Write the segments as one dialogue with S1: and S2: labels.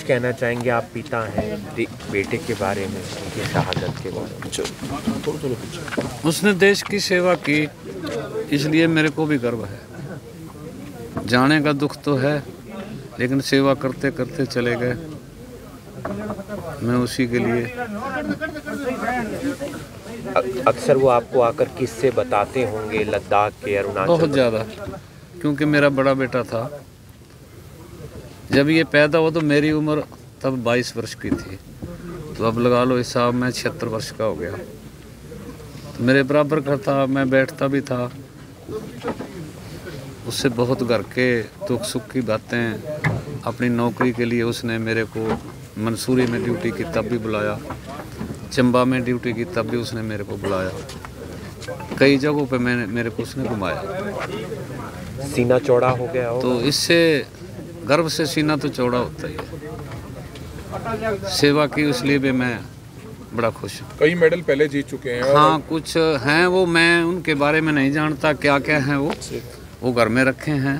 S1: कुछ कहना चाहेंगे? आप पिता हैं, बेटे के बारे में, उनकी शहादत के बारे में।
S2: उसने देश की सेवा की, इसलिए मेरे को भी गर्व है। जाने का दुख तो है, लेकिन सेवा करते करते चले गए। मैं उसी के लिए
S1: अक्सर वो आपको आकर किस्से बताते होंगे लद्दाख के, अरुणाचल?
S2: बहुत ज़्यादा, क्योंकि मेरा बड़ा बेटा था जब ये पैदा हुआ तो मेरी उम्र तब 22 वर्ष की थी, तो अब लगा लो हिसाब, मैं 76 वर्ष का हो गया। तो मेरे बराबर का था, मैं बैठता भी था उससे। बहुत घर के दुख सुख की बातें, अपनी नौकरी के लिए उसने मेरे को मंसूरी में ड्यूटी की तब भी बुलाया, चंबा में ड्यूटी की तब भी उसने मेरे को बुलाया, कई जगहों पे मेरे को उसने घुमाया।
S1: सीना चौड़ा हो गया हो?
S2: तो इससे गर्व से सीना तो चौड़ा होता ही है। सेवा की, इसलिए भी मैं बड़ा खुश हूँ।
S3: कई मेडल पहले जीत चुके हैं।
S2: हाँ, कुछ हैं वो, मैं उनके बारे में नहीं जानता क्या क्या हैं वो घर में रखे हैं,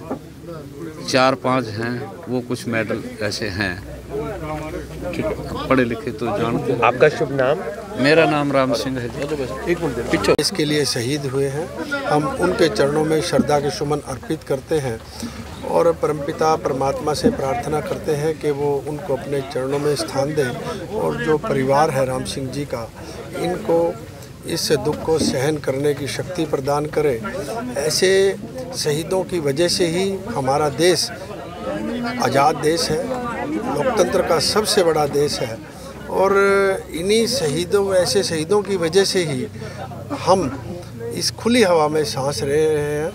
S2: 4-5 हैं वो, कुछ मेडल ऐसे हैं। पढ़े लिखे तो जानते हैं।
S1: आपका शुभ नाम?
S2: मेरा नाम राम सिंह है।
S4: इसके लिए शहीद हुए हैं, हम उनके चरणों में श्रद्धा के सुमन अर्पित करते हैं और परमपिता परमात्मा से प्रार्थना करते हैं कि वो उनको अपने चरणों में स्थान दें, और जो परिवार है राम सिंह जी का, इनको इस दुख को सहन करने की शक्ति प्रदान करे। ऐसे शहीदों की वजह से ही हमारा देश आज़ाद देश है, लोकतंत्र का सबसे बड़ा देश है, और इन्हीं शहीदों, ऐसे शहीदों की वजह से ही हम इस खुली हवा में सांस ले रहे हैं।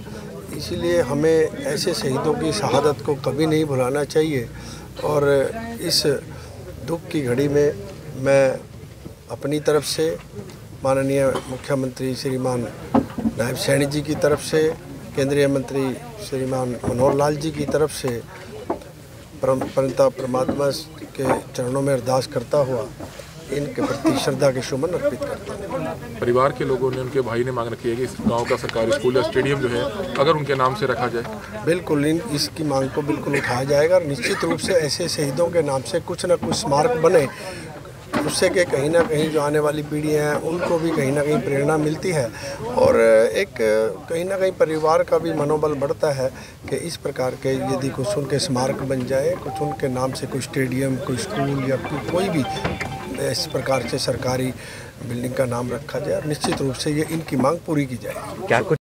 S4: इसीलिए हमें ऐसे शहीदों की शहादत को कभी नहीं भुलाना चाहिए। और इस दुख की घड़ी में मैं अपनी तरफ से, माननीय मुख्यमंत्री श्रीमान नायब सैनी जी की तरफ से, केंद्रीय मंत्री श्रीमान मनोहर लाल जी की तरफ से परमपिता परमात्मा के चरणों में अरदास करता हुआ इनके प्रति श्रद्धा के सुमन अर्पित करते हैं।
S3: परिवार के लोगों ने, उनके भाई ने मांग रखी है कि इस गांव का सरकारी स्कूल या स्टेडियम जो है अगर उनके नाम से रखा जाए।
S4: बिल्कुल, इसकी मांग को बिल्कुल उठाया जाएगा, और निश्चित रूप से ऐसे शहीदों के नाम से कुछ न कुछ स्मारक बने, उससे कि कहीं ना कहीं जो आने वाली पीढ़ी है उनको भी कहीं ना कहीं प्रेरणा मिलती है, और एक कहीं ना कहीं परिवार का भी मनोबल बढ़ता है कि इस प्रकार के यदि कुछ उनके स्मारक बन जाए, कुछ उनके नाम से कोई स्टेडियम, कोई स्कूल या कोई भी इस प्रकार से सरकारी बिल्डिंग का नाम रखा जाए, और निश्चित रूप से ये इनकी मांग पूरी की जाएगी।
S1: क्या कुछ